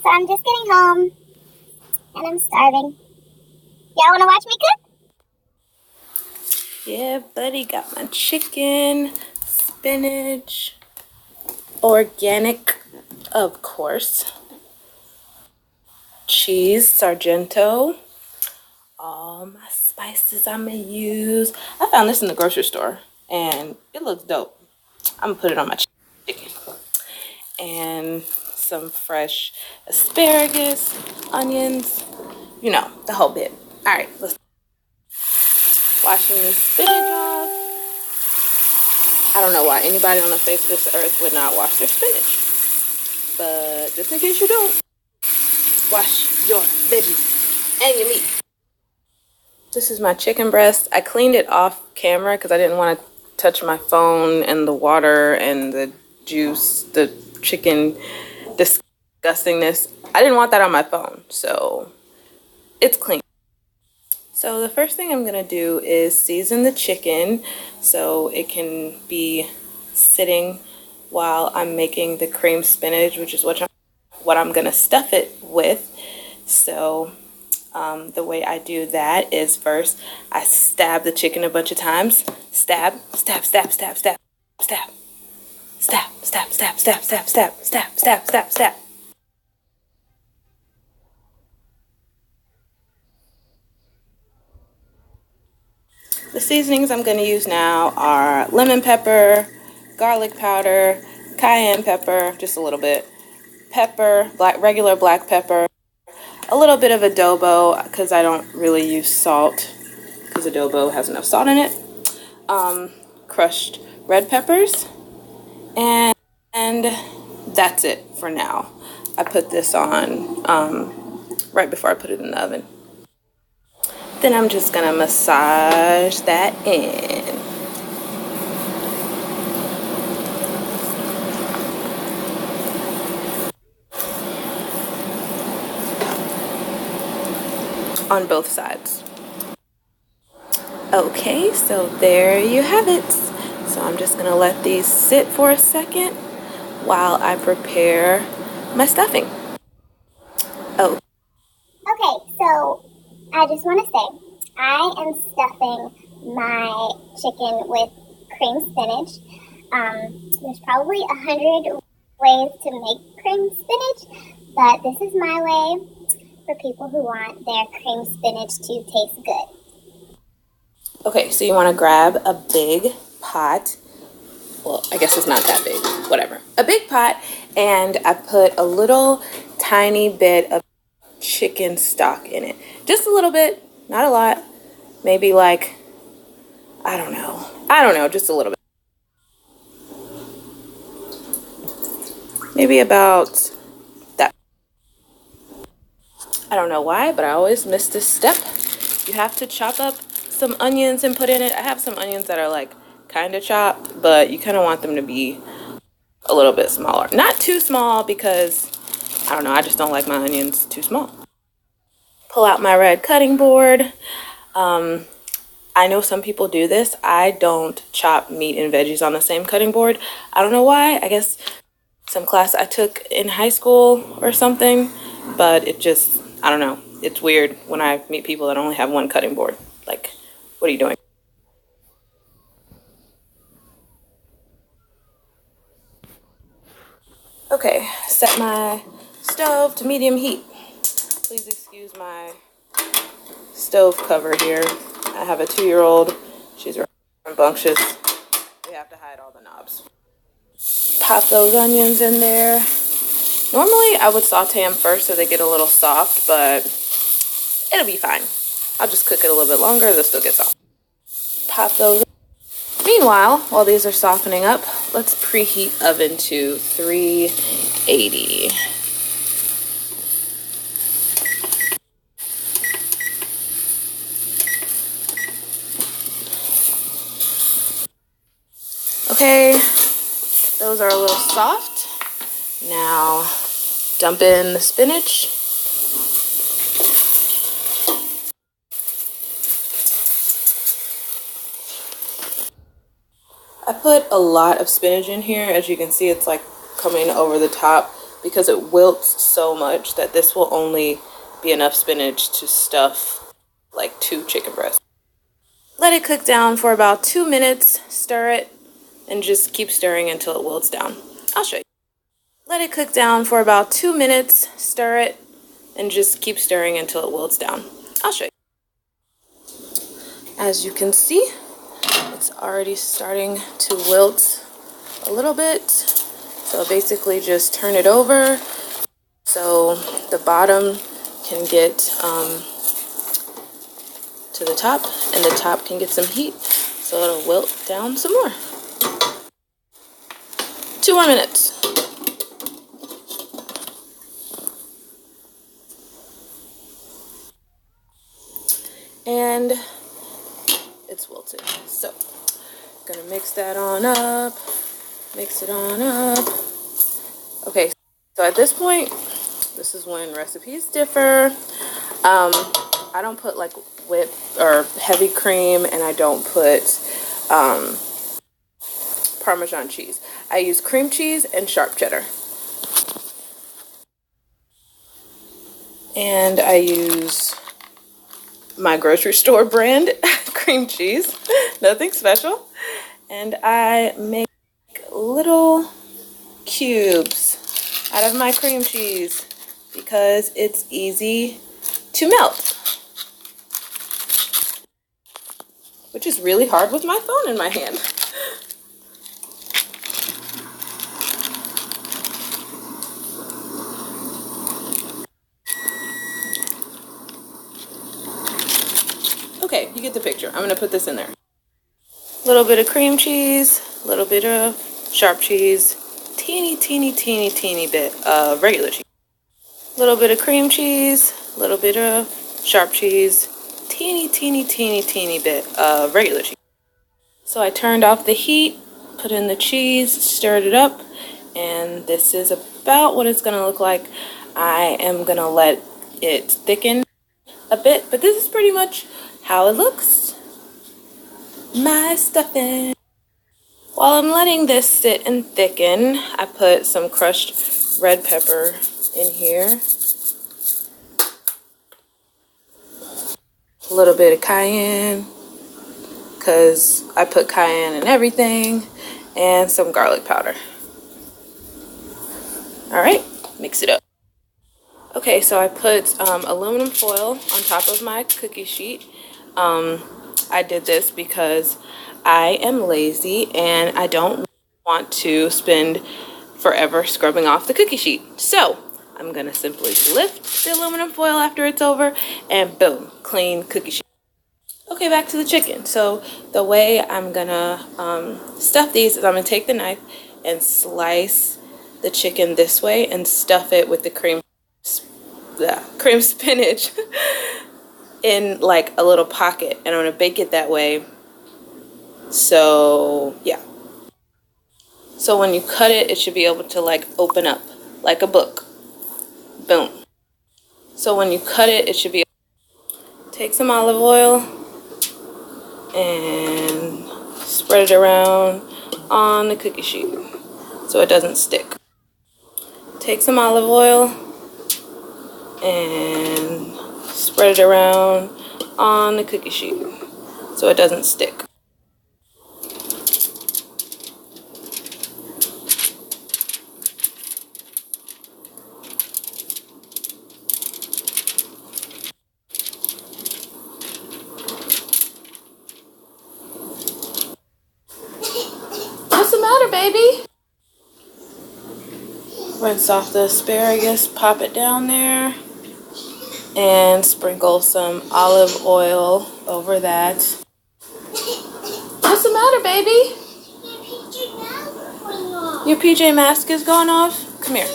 So I'm just getting home and I'm starving. Y'all wanna watch me cook? Yeah, buddy, got my chicken, spinach, organic, of course, cheese, Sargento, all my spices I'm gonna use. I found this in the grocery store and it looks dope. I'm gonna put it on my chicken. And some fresh asparagus, onions, you know, the whole bit. All right, let's washing this spinach off. I don't know why anybody on the face of this earth would not wash their spinach. But just in case you don't, wash your veggies and your meat. This is my chicken breast. I cleaned it off camera because I didn't want to touch my phone and the water and the juice, the chicken disgustingness. I didn't want that on my phone, so it's clean. So the first thing I'm gonna do is season the chicken so it can be sitting while I'm making the cream spinach, which is what I'm gonna stuff it with. So the way I do that is first I stab the chicken a bunch of times. Stab, stab, stab, stab, stab, stab, stab, stab, stab, stab, stab, stab, stab, stab, stab, stab. The seasonings I'm going to use now are lemon pepper, garlic powder, cayenne pepper, just a little bit, pepper, regular black pepper, a little bit of adobo because I don't really use salt because adobo has enough salt in it, crushed red peppers, and that's it for now. I put this on right before I put it in the oven. Then I'm just gonna massage that in. On both sides. Okay, so there you have it. So I'm just gonna let these sit for a second while I prepare my stuffing. Oh. Okay, so I just want to say I am stuffing my chicken with cream spinach. There's probably 100 ways to make cream spinach, but this is my way for people who want their cream spinach to taste good. Okay, so you want to grab a big pot. Well, I guess it's not that big, whatever. A big pot, and I put a little tiny bit of chicken stock in it. Just a little bit, not a lot. Maybe like, I don't know, just a little bit. Maybe about that. I don't know why, but I always miss this step. You have to chop up some onions and put in it. I have some onions that are like kind of chopped, but you kind of want them to be a little bit smaller. Not too small because, I don't know, I just don't like my onions too small. Pull out my red cutting board. I know some people do this. I don't chop meat and veggies on the same cutting board. I don't know why. I guess some class I took in high school or something, but it just, I don't know. It's weird when I meet people that only have one cutting board. Like, what are you doing? Okay, set my stove to medium heat. Please excuse my stove cover here. I have a 2-year-old. She's rambunctious. We have to hide all the knobs. Pop those onions in there. Normally, I would saute them first so they get a little soft, but it'll be fine. I'll just cook it a little bit longer. They'll still get soft. Pop those. Meanwhile, while these are softening up, let's preheat oven to 380. Okay, those are a little soft. Now, dump in the spinach. I put a lot of spinach in here. As you can see, it's like coming over the top. because it wilts so much that this will only be enough spinach to stuff like 2 chicken breasts. Let it cook down for about 2 minutes, stir it, and just keep stirring until it wilts down. I'll show you. Let it cook down for about 2 minutes, stir it, and just keep stirring until it wilts down. I'll show you. As you can see, it's already starting to wilt a little bit. So basically just turn it over so the bottom can get to the top and the top can get some heat so it'll wilt down some more. 2 more minutes. And it's wilted. So gonna mix that on up, mix it on up. Okay, so at this point, this is when recipes differ. I don't put like whipped or heavy cream, and I don't put Parmesan cheese. I use cream cheese and sharp cheddar. And I use my grocery store brand cream cheese, nothing special. And I make little cubes out of my cream cheese because it's easy to melt, which is really hard with my phone in my hand. Okay, you get the picture. I'm gonna put this in there. A little bit of cream cheese, a little bit of sharp cheese, teeny bit of regular cheese. A little bit of cream cheese, a little bit of sharp cheese, teeny bit of regular cheese. So I turned off the heat, put in the cheese, stirred it up, and this is about what it's gonna look like. I am gonna let it thicken a bit, but this is pretty much how it looks. My stuffing. While I'm letting this sit and thicken, I put some crushed red pepper in here. A little bit of cayenne, because I put cayenne in everything, and some garlic powder. All right, mix it up. Okay, so I put aluminum foil on top of my cookie sheet. I did this because I am lazy and I don't want to spend forever scrubbing off the cookie sheet. So I'm gonna simply lift the aluminum foil after it's over and boom, clean cookie sheet. Okay, back to the chicken. So the way I'm gonna stuff these is I'm gonna take the knife and slice the chicken this way and stuff it with the cream spinach in like a little pocket, and I'm gonna bake it that way. So yeah, so when you cut it, it should be able to like open up like a book. Boom. So when you cut it, it should be. Take some olive oil and spread it around on the cookie sheet so it doesn't stick. Take some olive oil and spread it around on the cookie sheet so it doesn't stick. What's the matter, baby? Rinse off the asparagus, pop it down there, and sprinkle some olive oil over that. What's the matter, baby? Your PJ mask is going off? Come here.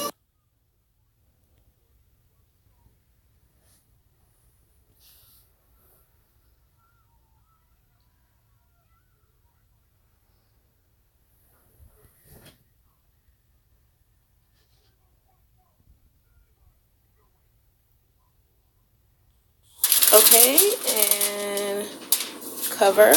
Okay, and cover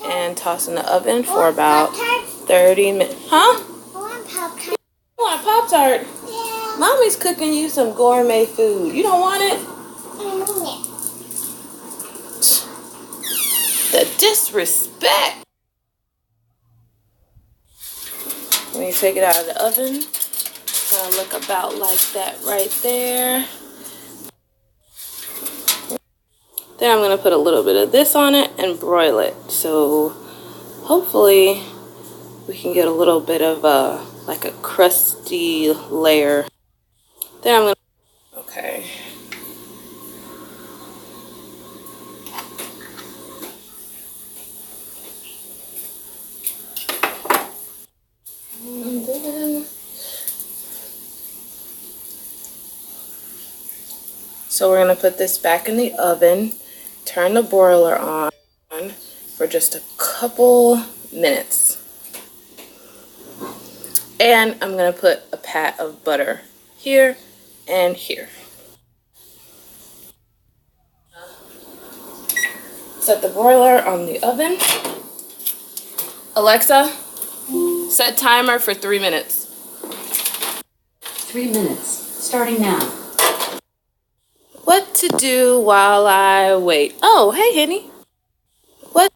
and toss in the oven for about 30 minutes. Huh? I want popcorn. You want a Pop-Tart? Yeah. Mommy's cooking you some gourmet food. You don't want it? The disrespect. When you take it out of the oven, it's gonna look about like that right there. Then I'm gonna put a little bit of this on it and broil it. So hopefully we can get a little bit of like a crusty layer. Then I'm gonna, okay. And then, so we're gonna put this back in the oven, turn the broiler on for just a couple minutes. And I'm gonna put a pat of butter here and here. Set the broiler on the oven. Alexa, set timer for 3 minutes. 3 minutes, starting now. What to do while I wait? Oh, hey, Henny. What?